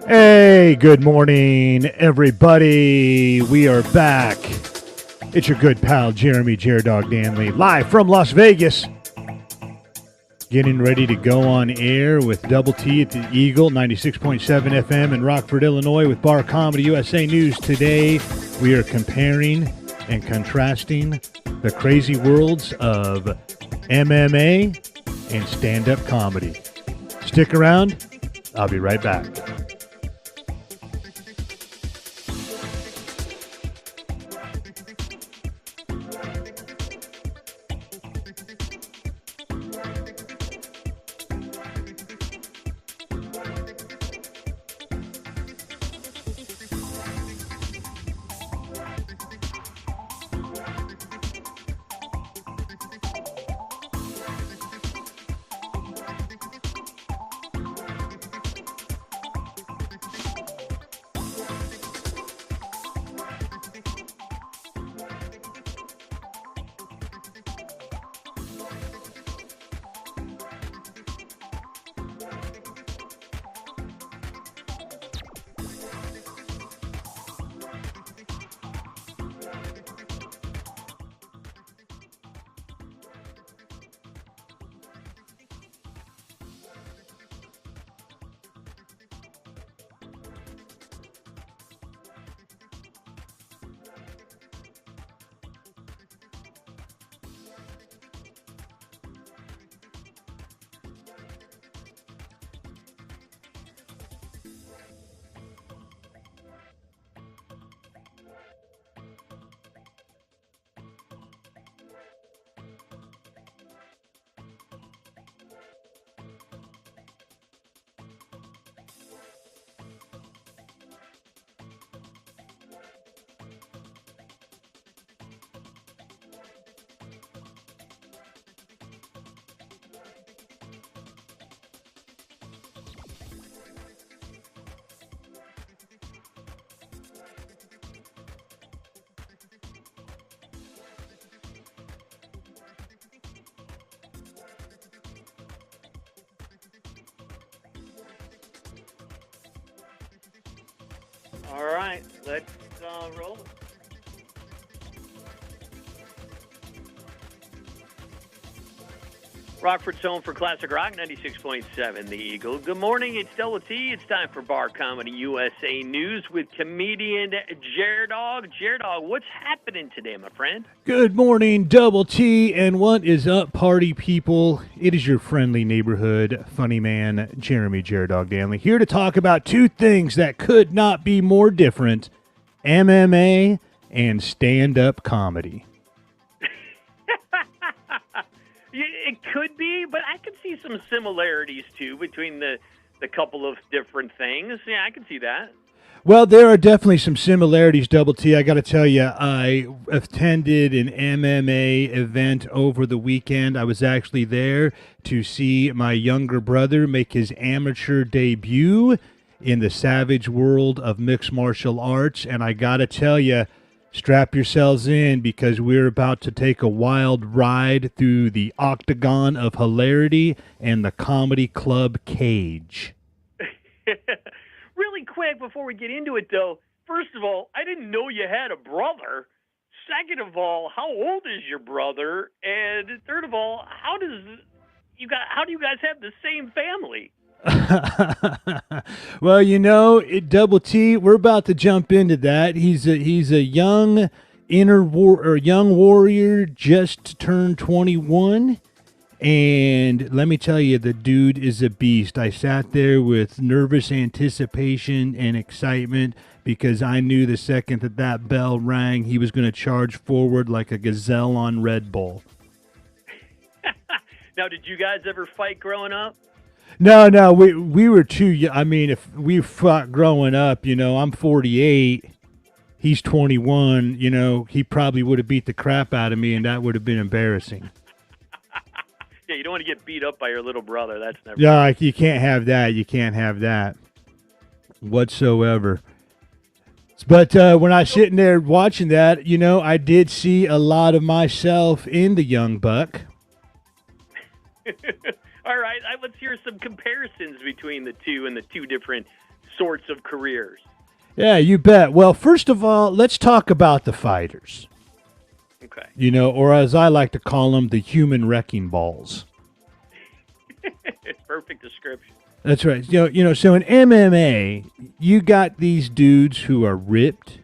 Hey, good morning, everybody. We are back. It's your good pal, Jeremy Dog Danley, live from Las Vegas. Getting ready to go on air with Double T at the Eagle, 96.7 FM in Rockford, Illinois, with Bar Comedy USA News. Today, we are comparing and contrasting the crazy worlds of MMA and stand-up comedy. Stick around. I'll be right back. All right, let's roll. Rockford's home for Classic Rock, 96.7 The Eagle. Good morning, it's Double T. It's time for Bar Comedy USA News with comedian Dog. Dog, what's happening today, my friend? Good morning, Double T, and what is up, party people? It is your friendly neighborhood funny man, Jeremy Dog Danley, here to talk about two things that could not be more different: MMA and stand-up comedy. It could be, but I could see some similarities, too, between the couple of different things. Yeah, I can see that. Well, there are definitely some similarities, Double T. I got to tell you, I attended an MMA event over the weekend. I was actually there to see my younger brother make his amateur debut in the savage world of mixed martial arts, and I got to tell you, strap yourselves in because we're about to take a wild ride through the octagon of hilarity and the comedy club cage. Really quick before we get into it, though, first of all, I didn't know you had a brother. Second of all, how old is your brother? And third of all, how do you guys have the same family? Well, Double T, we're about to jump into that. He's a young young warrior, just turned 21, and let me tell you, the dude is a beast. I sat there with nervous anticipation and excitement because I knew the second that bell rang, he was going to charge forward like a gazelle on Red Bull. Now, did you guys ever fight growing up? No, we were too young. I mean, if we fought growing up, I'm 48, he's 21, he probably would have beat the crap out of me, and that would have been embarrassing. Yeah, you don't want to get beat up by your little brother. That's never. Yeah, you can't have that. You can't have that whatsoever. But when I was sitting there watching that, I did see a lot of myself in the young buck. All right, let's hear some comparisons between the two and the two different sorts of careers. Yeah, you bet. Well, first of all, let's talk about the fighters. Okay. Or as I like to call them, the human wrecking balls. Perfect description. That's right. So in MMA, you got these dudes who are ripped.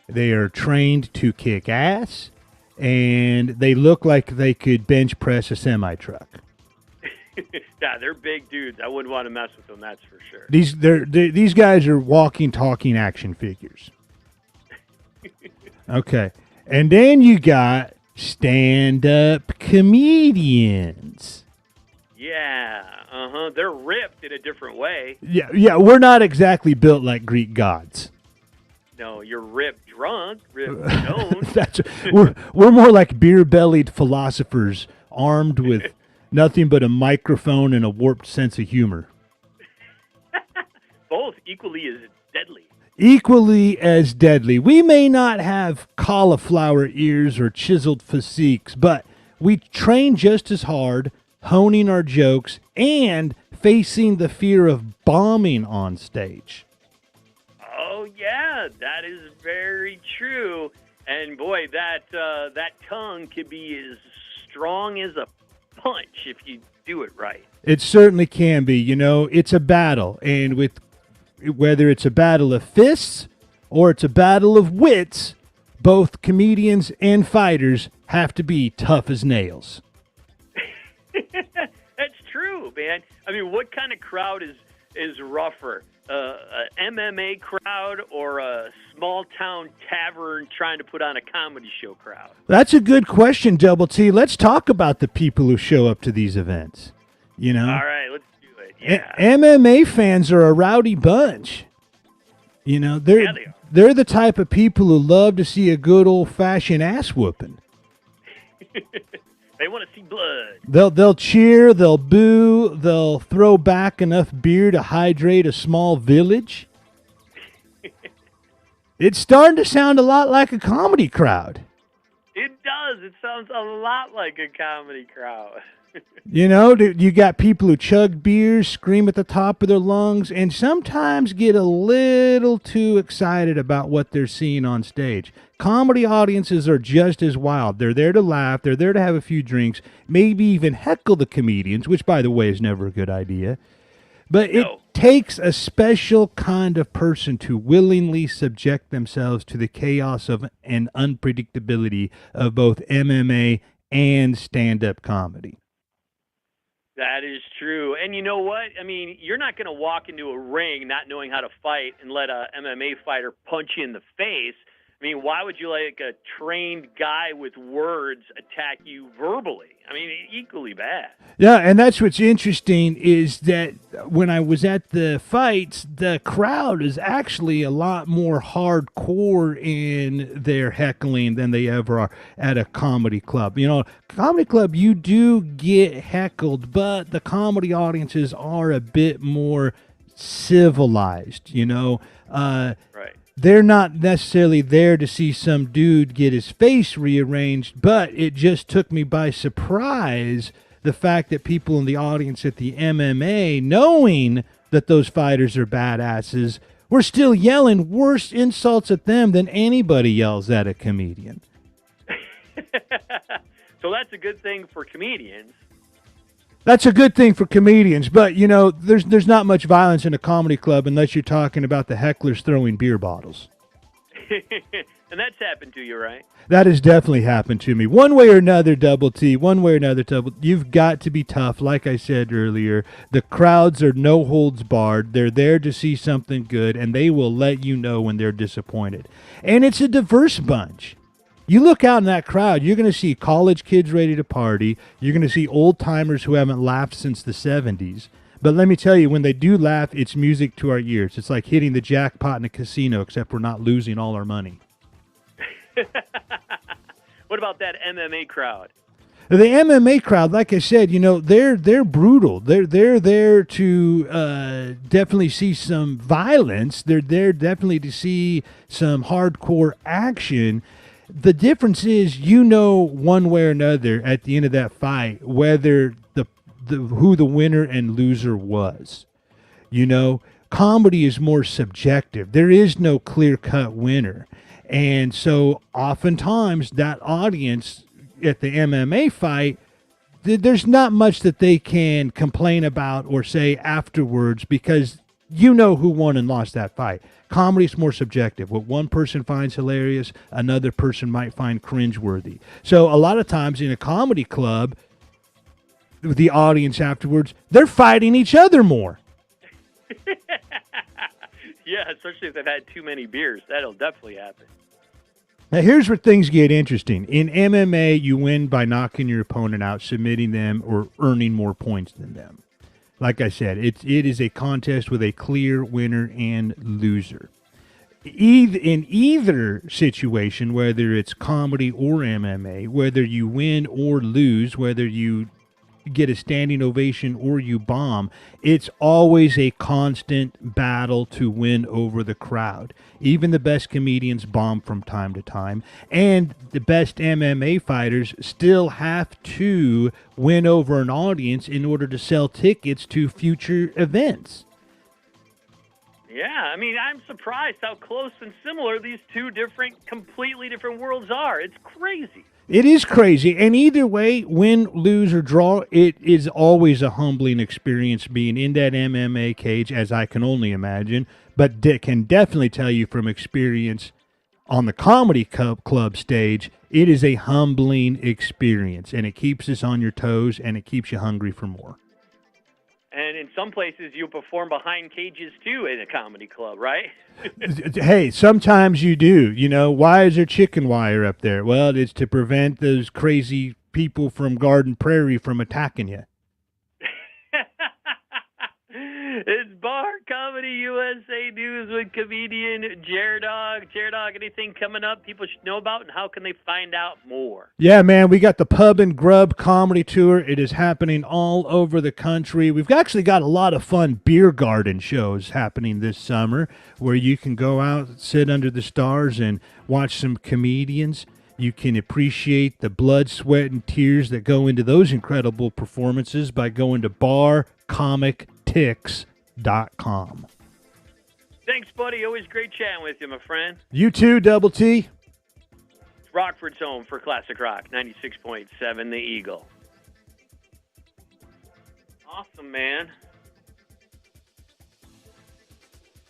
They are trained to kick ass, and they look like they could bench press a semi-truck. Yeah, they're big dudes. I wouldn't want to mess with them, that's for sure. These guys are walking, talking action figures. Okay. And then you got stand-up comedians. Yeah, they're ripped in a different way. Yeah, we're not exactly built like Greek gods. No, you're ripped drunk, ripped stoned. We're more like beer-bellied philosophers armed with nothing but a microphone and a warped sense of humor. Both equally as deadly. Equally as deadly. We may not have cauliflower ears or chiseled physiques, but we train just as hard, honing our jokes, and facing the fear of bombing on stage. Oh, yeah, that is very true. And, boy, that tongue could be as strong as a punch if you do it right. It certainly can be. It's a battle, and whether it's a battle of fists or it's a battle of wits, both comedians and fighters have to be tough as nails. That's true, man. I mean, what kind of crowd is rougher? An MMA crowd or a small-town tavern trying to put on a comedy show crowd? That's a good question, Double T. Let's talk about the people who show up to these events. All right, let's do it. Yeah. MMA fans are a rowdy bunch. They are. They're the type of people who love to see a good old-fashioned ass whooping. They want to see blood. They'll cheer, they'll boo, they'll throw back enough beer to hydrate a small village. It's starting to sound a lot like a comedy crowd. It does. It sounds a lot like a comedy crowd. You got people who chug beers, scream at the top of their lungs, and sometimes get a little too excited about what they're seeing on stage. Comedy audiences are just as wild. They're there to laugh. They're there to have a few drinks, maybe even heckle the comedians, which, by the way, is never a good idea. But it takes a special kind of person to willingly subject themselves to the chaos of and unpredictability of both MMA and stand-up comedy. That is true. And you know what? I mean, you're not going to walk into a ring not knowing how to fight and let a MMA fighter punch you in the face. I mean, why would you let a trained guy with words attack you verbally? I mean, equally bad. Yeah, and that's what's interesting is that when I was at the fights, the crowd is actually a lot more hardcore in their heckling than they ever are at a comedy club. Comedy club, you do get heckled, but the comedy audiences are a bit more civilized, Right. They're not necessarily there to see some dude get his face rearranged, but it just took me by surprise the fact that people in the audience at the MMA, knowing that those fighters are badasses, were still yelling worse insults at them than anybody yells at a comedian. So that's a good thing for comedians. That's a good thing for comedians, but, there's not much violence in a comedy club unless you're talking about the hecklers throwing beer bottles. And that's happened to you, right? That has definitely happened to me. One way or another, Double T, one way or another, you've got to be tough. Like I said earlier, the crowds are no holds barred. They're there to see something good, and they will let you know when they're disappointed. And it's a diverse bunch. You look out in that crowd, you're going to see college kids ready to party. You're going to see old-timers who haven't laughed since the 70s. But let me tell you, when they do laugh, it's music to our ears. It's like hitting the jackpot in a casino, except we're not losing all our money. What about that MMA crowd? The MMA crowd, like I said, they're brutal. They're there to definitely see some violence. They're there definitely to see some hardcore action. The difference is, one way or another at the end of that fight whether who the winner and loser was. Comedy is more subjective. There is no clear-cut winner. And so oftentimes that audience at the MMA fight, there's not much that they can complain about or say afterwards because who won and lost that fight. Comedy is more subjective. What one person finds hilarious, another person might find cringeworthy. So a lot of times in a comedy club, the audience afterwards, they're fighting each other more. Yeah, especially if they've had too many beers. That'll definitely happen. Now, here's where things get interesting. In MMA, you win by knocking your opponent out, submitting them, or earning more points than them. Like I said, it is a contest with a clear winner and loser. In either situation, whether it's comedy or MMA, whether you win or lose, whether you get a standing ovation or you bomb, it's always a constant battle to win over the crowd. Even the best comedians bomb from time to time, and the best MMA fighters still have to win over an audience in order to sell tickets to future events. Yeah, I mean, I'm surprised how close and similar these two completely different worlds are. It's crazy. It is crazy, and either way, win, lose, or draw, it is always a humbling experience being in that MMA cage, as I can only imagine, but can definitely tell you from experience on the comedy club stage, it is a humbling experience, and it keeps us on your toes, and it keeps you hungry for more. And in some places, you perform behind cages, too, in a comedy club, right? Hey, sometimes you do. Why is there chicken wire up there? Well, it's to prevent those crazy people from Garden Prairie from attacking you. It's Bar Comedy USA News with comedian Dog. Dog, anything coming up people should know about, and how can they find out more? Yeah, man, we got the Pub and Grub Comedy Tour. It is happening all over the country. We've actually got a lot of fun beer garden shows happening this summer where you can go out, sit under the stars, and watch some comedians. You can appreciate the blood, sweat, and tears that go into those incredible performances by going to barcomictix.com. Thanks, buddy. Always great chatting with you, my friend. You too, Double T. Rockford's home for Classic Rock, 96.7 The Eagle. Awesome, man.